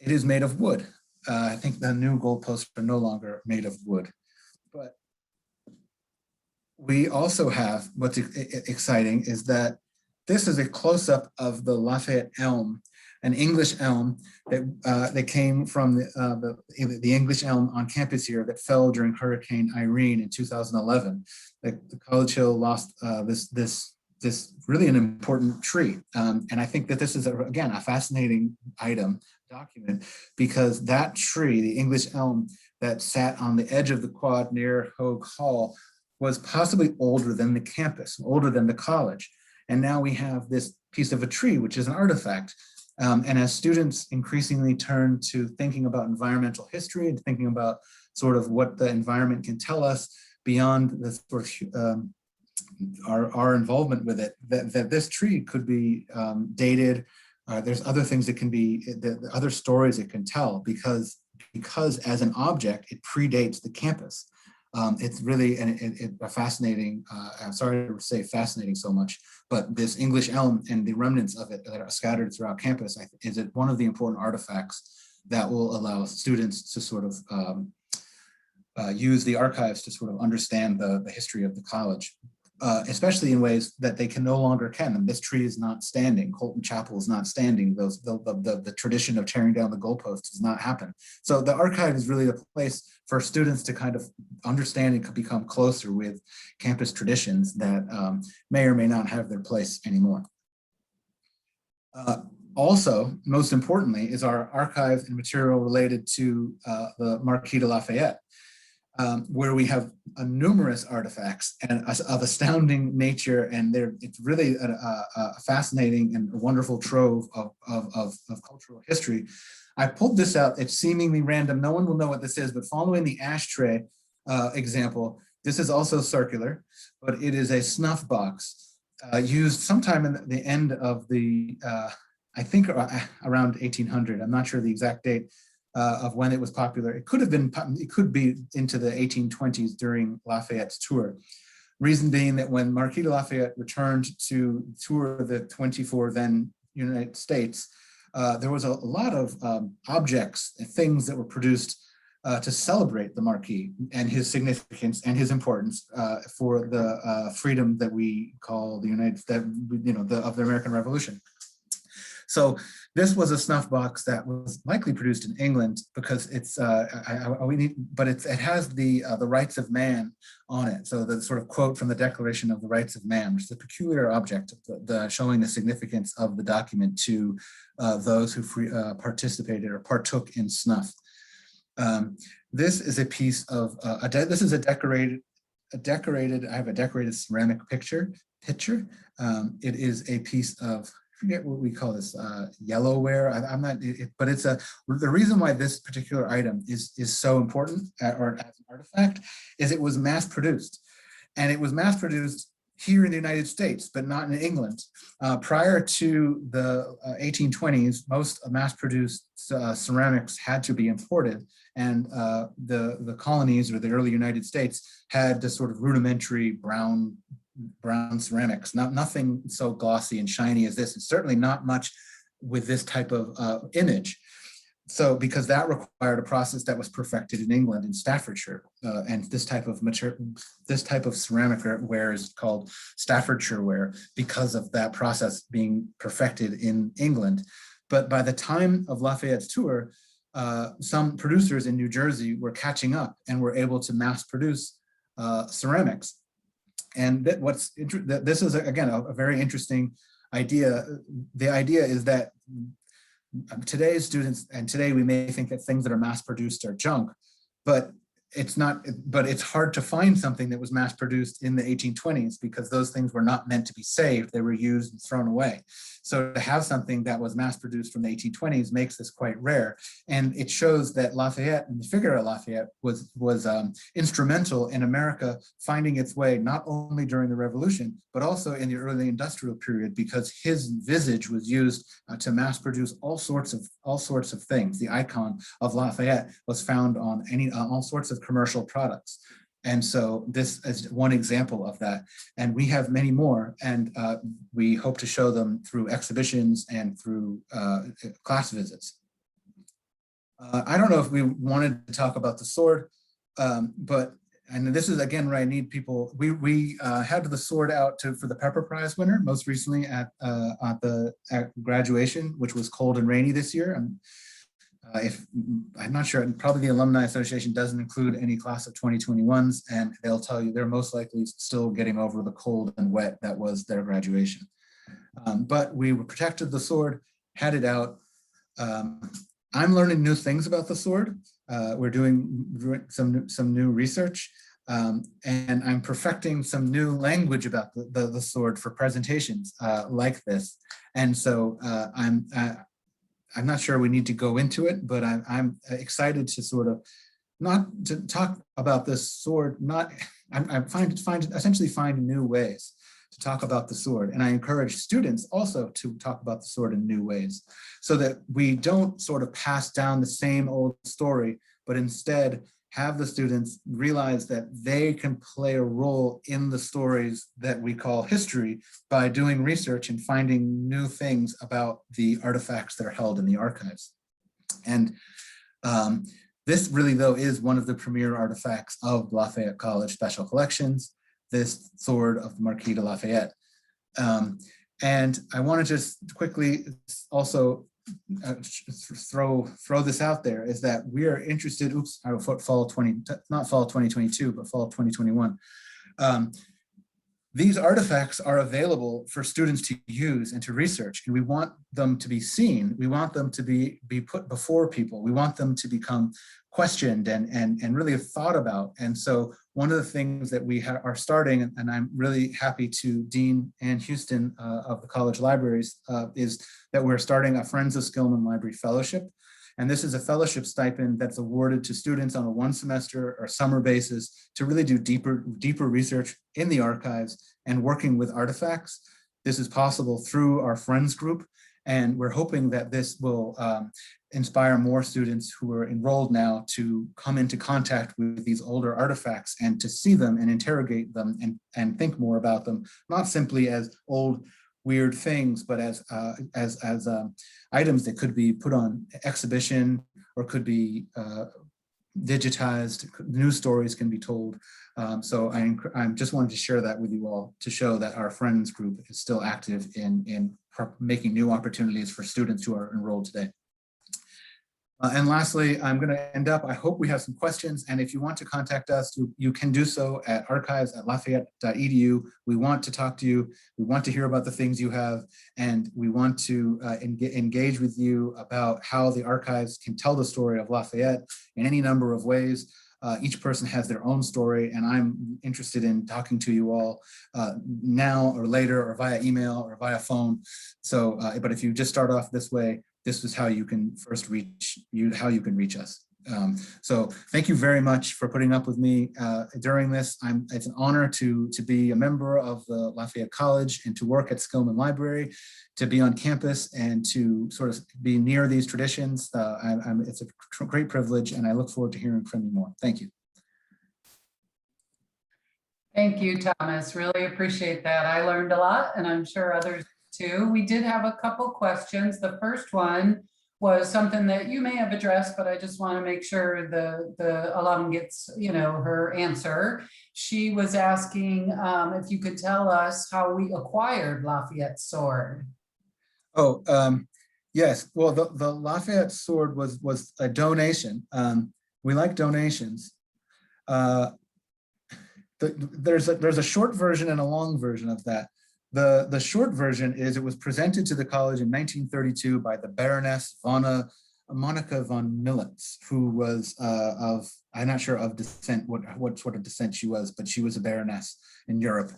Speaker 1: it is made of wood. I think the new goalposts are no longer made of wood. But we also have, what's exciting is that this is a close-up of the Lafayette elm, an English elm that came from the English elm on campus here that fell during Hurricane Irene in 2011. The College Hill lost this really an important tree. And I think that this is, again, a fascinating document, because that tree, the English elm that sat on the edge of the quad near Hogue Hall, was possibly older than the campus, older than the college. And now we have this piece of a tree, which is an artifact. And as students increasingly turn to thinking about environmental history and thinking about sort of what the environment can tell us beyond the sort of our involvement with it, that this tree could be dated There's other things that can be, the other stories it can tell, because as an object, it predates the campus. It's really a fascinating, I'm sorry to say fascinating so much, but this English elm and the remnants of it that are scattered throughout campus is one of the important artifacts that will allow students to sort of use the archives to sort of understand the history of the college. Especially in ways that they can no longer can. This tree is not standing. Colton Chapel is not standing. The tradition of tearing down the goalposts does not happen. So the archive is really a place for students to kind of understand and become closer with campus traditions that may or may not have their place anymore. Also, most importantly, is our archive and material related to the Marquis de Lafayette. Where we have numerous artifacts and of astounding nature, and it's really a fascinating and wonderful trove of cultural history. I pulled this out. It's seemingly random. No one will know what this is, but following the ashtray example, this is also circular, but it is a snuff box used sometime in the end of the, I think around 1800. I'm not sure the exact date. Of when it was popular. It could be into the 1820s during Lafayette's tour. Reason being that when Marquis de Lafayette returned to tour the 24 then United States, there was a lot of objects and things that were produced to celebrate the Marquis and his significance and his importance for the freedom that we call the of the American Revolution. So this was a snuff box that was likely produced in England because it's it has the rights of man on it. So the sort of quote from the Declaration of the Rights of Man, which is a peculiar object, showing the significance of the document to those who participated or partook in snuff. This is a piece of I have a decorated ceramic pitcher. It is a piece of, I forget what we call this, yellowware. I'm not, but it's the reason why this particular item is so important or as an artifact is it was mass produced, and it was mass produced here in the United States, but not in England. Prior to the 1820s, most mass produced ceramics had to be imported, and the colonies or the early United States had this sort of rudimentary brown ceramics, nothing so glossy and shiny as this, and certainly not much with this type of image. So because that required a process that was perfected in England, in Staffordshire, and this type of ceramic ware is called Staffordshire ware because of that process being perfected in England. But by the time of Lafayette's tour, some producers in New Jersey were catching up and were able to mass produce ceramics. And this is, again, a very interesting idea. The idea is that today's students, and today we may think that things that are mass produced are junk, but it's not, but it's hard to find something that was mass produced in the 1820s because those things were not meant to be saved. They were used and thrown away. So to have something that was mass produced from the 1820s makes this quite rare. And it shows that Lafayette and the figure of Lafayette was instrumental in America finding its way, not only during the Revolution, but also in the early industrial period, because his visage was used to mass produce all sorts of things. The icon of Lafayette was found on all sorts of commercial products. And so this is one example of that. And we have many more, and we hope to show them through exhibitions and through class visits. I don't know if we wanted to talk about the sword, and this is again where I need people. We had the sword out for the Pepper Prize winner most recently at graduation, which was cold and rainy this year. I'm not sure, probably the Alumni Association doesn't include any class of 2021s, and they'll tell you they're most likely still getting over the cold and wet that was their graduation. But we protected the sword, had it out. I'm learning new things about the sword. We're doing some new research, and I'm perfecting some new language about the sword for presentations like this. And so I'm not sure we need to go into it, but I'm excited to sort of not to talk about this sword. I essentially find new ways to talk about the sword. And I encourage students also to talk about the sword in new ways, so that we don't sort of pass down the same old story, but instead have the students realize that they can play a role in the stories that we call history by doing research and finding new things about the artifacts that are held in the archives. And this really, though, is one of the premier artifacts of Lafayette College Special Collections, this sword of the Marquis de Lafayette. And I want to just quickly also throw this out there, is that we are interested, fall 2022, but fall 2021. These artifacts are available for students to use and to research, and we want them to be seen. We want them to be put before people. We want them to become questioned and really thought about. And so one of the things that we are starting, and I'm really happy to Dean Ann Houston of the college libraries, is that we're starting a Friends of Skillman Library Fellowship. And this is a fellowship stipend that's awarded to students on a one semester or summer basis to really do deeper research in the archives and working with artifacts. This is possible through our Friends group. And we're hoping that this will inspire more students who are enrolled now to come into contact with these older artifacts and to see them and interrogate them and think more about them, not simply as old weird things, but as items that could be put on exhibition or could be digitized. New stories can be told. So I just wanted to share that with you all to show that our Friends group is still active in making new opportunities for students who are enrolled today. And lastly, I'm going to end up, I hope we have some questions, and if you want to contact us, you can do so at archives@lafayette.edu. We want to talk to you. We want to hear about the things you have, and we want to engage with you about how the archives can tell the story of Lafayette in any number of ways. Each person has their own story, and I'm interested in talking to you all now or later or via email or via phone. So, but if you just start off this way, this is how you can first reach us. So thank you very much for putting up with me during this. It's an honor to be a member of the Lafayette College and to work at Skillman Library, to be on campus and to sort of be near these traditions. It's a great privilege, and I look forward to hearing from you more. Thank you.
Speaker 2: Thank you, Thomas. Really appreciate that. I learned a lot, and I'm sure others too. We did have a couple questions. The first one was something that you may have addressed, but I just want to make sure the alum gets, her answer. She was asking if you could tell us how we acquired Lafayette's sword.
Speaker 1: Oh, yes. Well, the Lafayette sword was a donation. We like donations. There's a short version and a long version of that. The short version is it was presented to the college in 1932 by the Baroness Monica von Militz, who was I'm not sure of descent, what sort of descent she was, but she was a baroness in Europe.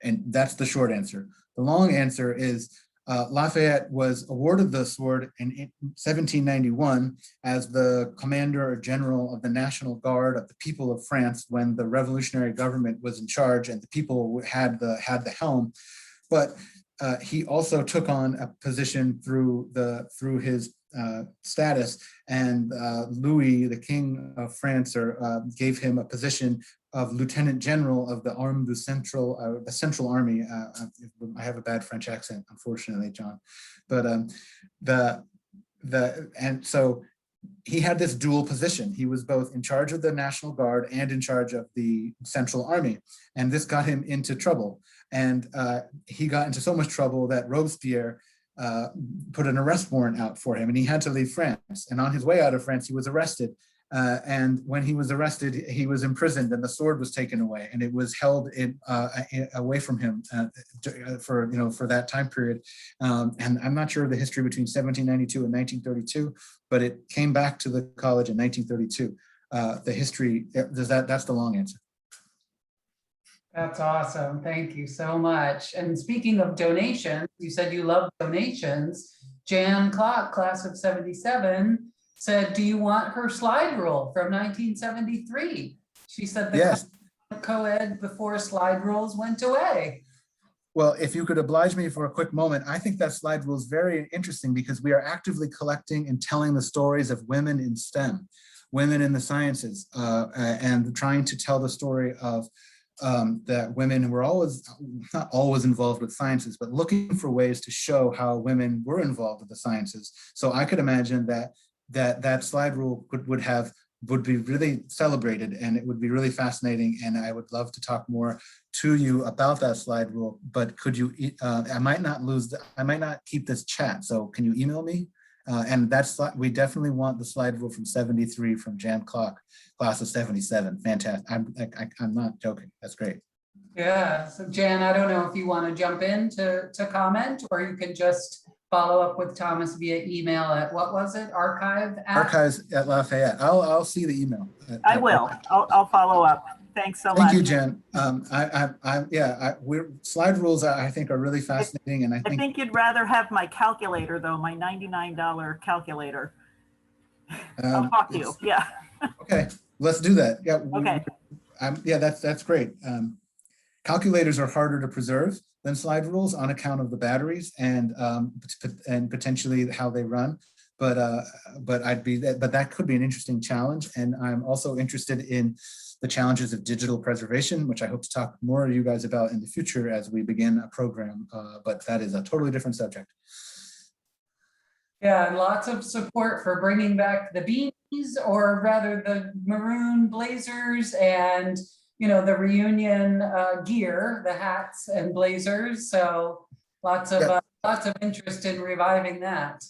Speaker 1: And that's the short answer. The long answer is Lafayette was awarded the sword in 1791 as the commander general of the National Guard of the people of France when the revolutionary government was in charge and the people had the helm. But he also took on a position through his status, and Louis, the King of France, gave him a position of Lieutenant General of the Arme du Central, the Central Army. I have a bad French accent, unfortunately, John, but and so he had this dual position. He was both in charge of the National Guard and in charge of the Central Army, and this got him into trouble. And he got into so much trouble that Robespierre put an arrest warrant out for him, and he had to leave France. And on his way out of France, he was arrested. And when he was arrested, he was imprisoned, and the sword was taken away, and it was held away from him for that time period. And I'm not sure of the history between 1792 and 1932, but it came back to the college in 1932. The history, that's the long answer.
Speaker 2: That's awesome. Thank you so much. And speaking of donations, you said you love donations. Jan Clark, class of 77, said, do you want her slide rule from 1973? She said the
Speaker 1: yes.
Speaker 2: co-ed before slide rules went away.
Speaker 1: Well, if you could oblige me for a quick moment, I think that slide rule is very interesting because we are actively collecting and telling the stories of women in STEM, women in the sciences, and trying to tell the story of that women were always, not always involved with sciences, but looking for ways to show how women were involved with the sciences. So I could imagine that slide rule would be really celebrated, and it would be really fascinating. And I would love to talk more to you about that slide rule, but could you, I might not keep this chat. So can you email me? And we definitely want the slide rule from 73 from Jan Clock, class of 77. Fantastic. I'm not joking. That's great.
Speaker 2: Yeah, so Jan, I don't know if you want to jump in to comment, or you can just follow up with Thomas via email at, what was it,
Speaker 1: Archives at Lafayette. I'll see the email.
Speaker 5: I will. I'll follow up. Thanks so much.
Speaker 1: Thank you, Jen. Slide rules I think are really fascinating, and
Speaker 5: I think you'd rather have my calculator though, my $99 calculator. I'll talk to you. Yeah.
Speaker 1: Okay, let's do that. Yeah.
Speaker 5: Okay.
Speaker 1: Yeah, that's great. Calculators are harder to preserve than slide rules on account of the batteries and potentially how they run. But that could be an interesting challenge. And I'm also interested in the challenges of digital preservation, which I hope to talk more to you guys about in the future as we begin a program. But that is a totally different subject.
Speaker 2: Yeah, and lots of support for bringing back the beanies, or rather the maroon blazers, and the reunion gear, the hats and blazers. So lots of interest in reviving that.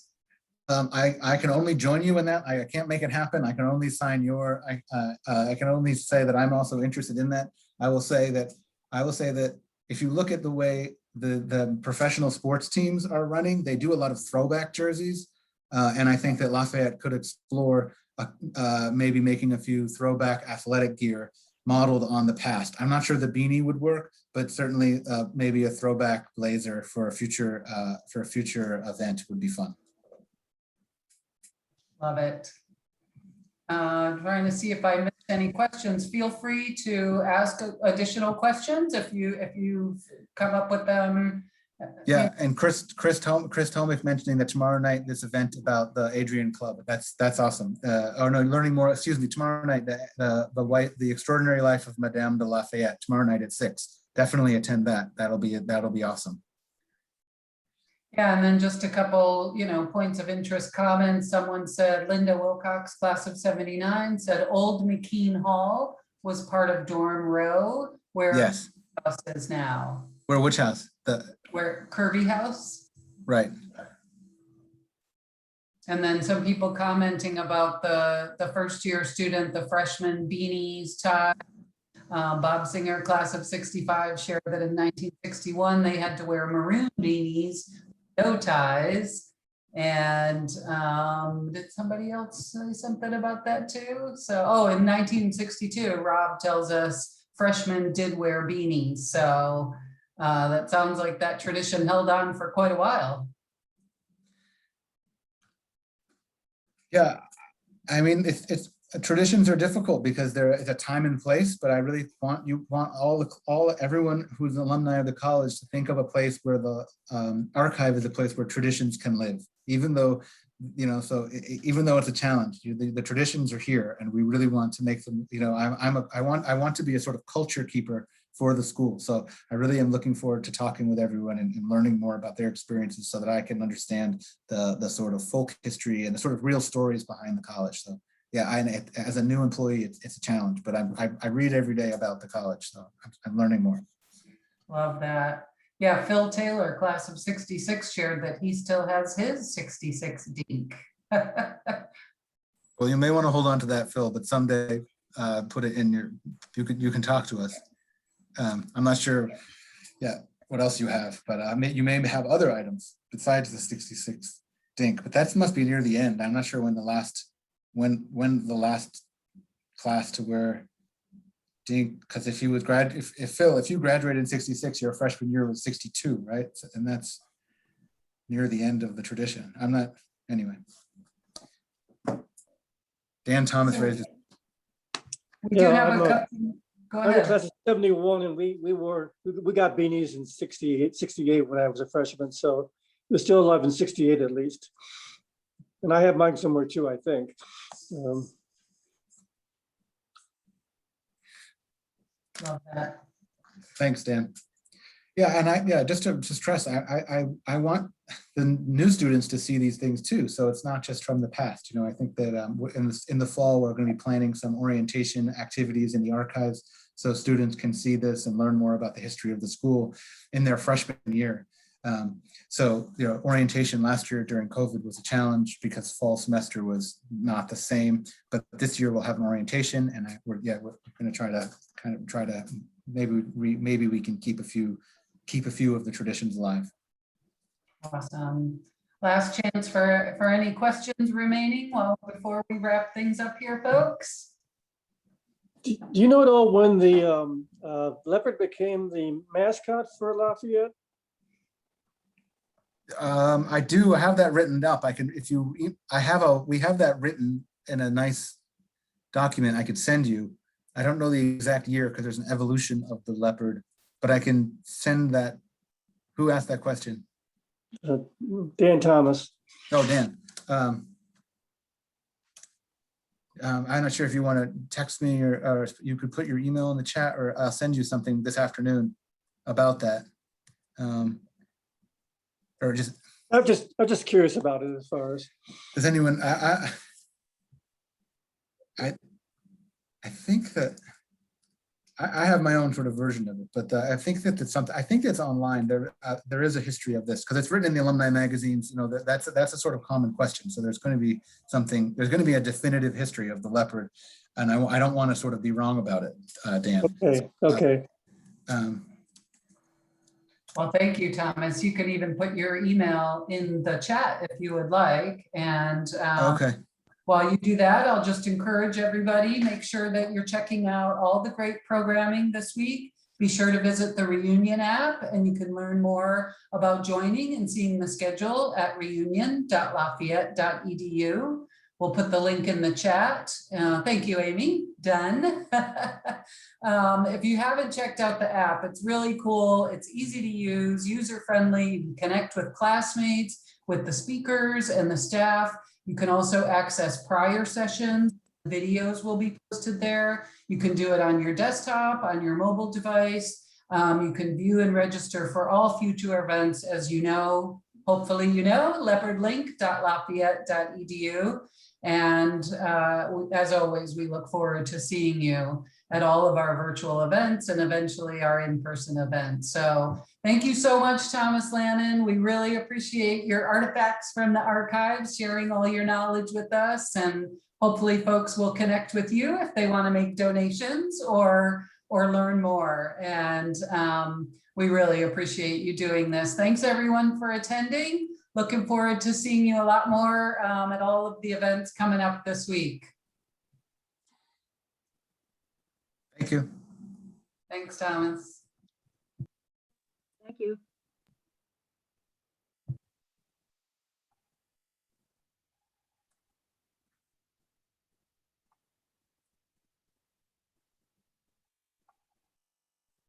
Speaker 1: I can only join you in that. I can't make it happen. I can only sign I can only say that I'm also interested in that. I will say that if you look at the way the professional sports teams are running, they do a lot of throwback jerseys. And I think that Lafayette could explore maybe making a few throwback athletic gear modeled on the past. I'm not sure the beanie would work, but certainly maybe a throwback blazer for a future event would be fun.
Speaker 2: Love it. Trying to see if I missed any questions. Feel free to ask additional questions if you come up with them.
Speaker 1: Yeah, and Chris Tomick mentioning that tomorrow night, this event about the Adrian Club. That's awesome. Oh no, learning more. Excuse me. Tomorrow night, the Extraordinary Life of Madame de Lafayette. Tomorrow night at 6. Definitely attend that. That'll be awesome.
Speaker 2: Yeah, and then just a couple, points of interest, comments. Someone said, Linda Wilcox, class of 79, said Old McKean Hall was part of Dorm Row, where
Speaker 1: yes.
Speaker 2: House is now.
Speaker 1: Where, which house?
Speaker 2: Where Kirby House.
Speaker 1: Right.
Speaker 2: And then some people commenting about the first year student, the freshman beanies tie. Bob Singer, class of 65, shared that in 1961, they had to wear maroon beanies, no ties. And did somebody else say something about that too? So, in 1962, Rob tells us freshmen did wear beanies. So that sounds like that tradition held on for quite a while.
Speaker 1: Yeah, I mean, it's traditions are difficult because there is a time and place, but I really want everyone who's an alumni of the college to think of a place where the archive is a place where traditions can live, even though, even though it's a challenge. The traditions are here, and we really want to make them. I want to be a sort of culture keeper for the school. So I really am looking forward to talking with everyone and learning more about their experiences so that I can understand the sort of folk history and the sort of real stories behind the college. So. Yeah, as a new employee, it's a challenge, but I read every day about the college, so I'm learning more.
Speaker 2: Love that. Yeah, Phil Taylor, class of 66, shared that he still has his 66 dink.
Speaker 1: Well, you may want to hold on to that, Phil, but someday put it in you can talk to us. I'm not sure, what else you have, but you may have other items besides the 66 dink, but that must be near the end. I'm not sure when the last class to wear dink, because if you graduated in 66, your freshman year was 62, right? And that's near the end of the tradition. Anyway. Dan Thomas raised his.
Speaker 2: We do have a couple. Go
Speaker 6: I'm in
Speaker 2: ahead.
Speaker 6: class of 71, and we got beanies in 68 when I was a freshman. So it was still alive in 68 at least. And I have mine somewhere too, I think.
Speaker 2: Love that.
Speaker 1: Thanks, Dan. Yeah, and just to stress, I want the new students to see these things too. So it's not just from the past. You know, I think that in the fall, we're going to be planning some orientation activities in the archives so students can see this and learn more about the history of the school in their freshman year. So, you know, orientation last year during COVID was a challenge because fall semester was not the same, but this year we'll have an orientation, and we're going to try to maybe we can keep a few of the traditions alive.
Speaker 2: Awesome. Last chance for any questions remaining before we wrap things up here, folks.
Speaker 6: Do you know at all when the leopard became the mascot for Lafayette?
Speaker 1: I do. I have that written up. I can, we have that written in a nice document I could send you. I don't know the exact year because there's an evolution of the leopard, but I can send that. Who asked that question?
Speaker 6: Dan Thomas.
Speaker 1: Oh, Dan. I'm not sure if you want to text me or you could put your email in the chat, or I'll send you something this afternoon about that. Or just.
Speaker 6: I'm just curious about it as far as.
Speaker 1: Does anyone? I think that I have my own sort of version of it, but I think that it's something. I think it's online. There is a history of this because it's written in the alumni magazines. You know, that's a sort of common question. So there's going to be something. There's going to be a definitive history of the leopard, and I don't want to sort of be wrong about it, Dan.
Speaker 6: Okay. Okay.
Speaker 2: Well, thank you, Thomas. You can even put your email in the chat if you would like. And
Speaker 1: Okay.
Speaker 2: while you do that, I'll just encourage everybody, make sure that you're checking out all the great programming this week. Be sure to visit the Reunion app, and you can learn more about joining and seeing the schedule at reunion.lafayette.edu. We'll put the link in the chat. Thank you, Amy. Done. If you haven't checked out the app, it's really cool. It's easy to use, user-friendly. You can connect with classmates, with the speakers and the staff. You can also access prior sessions. Videos will be posted there. You can do it on your desktop, on your mobile device. You can view and register for all future events, as you know, hopefully you know, leopardlink.lafayette.edu. And as always, we look forward to seeing you at all of our virtual events and eventually our in-person events. So thank you so much, Thomas Lannon. We really appreciate your artifacts from the archives, sharing all your knowledge with us, and hopefully folks will connect with you if they want to make donations or learn more. And we really appreciate you doing this. Thanks everyone for attending. Looking forward to seeing you a lot more at all of the events coming up this week.
Speaker 1: Thank you.
Speaker 2: Thanks, Thomas.
Speaker 5: Thank you.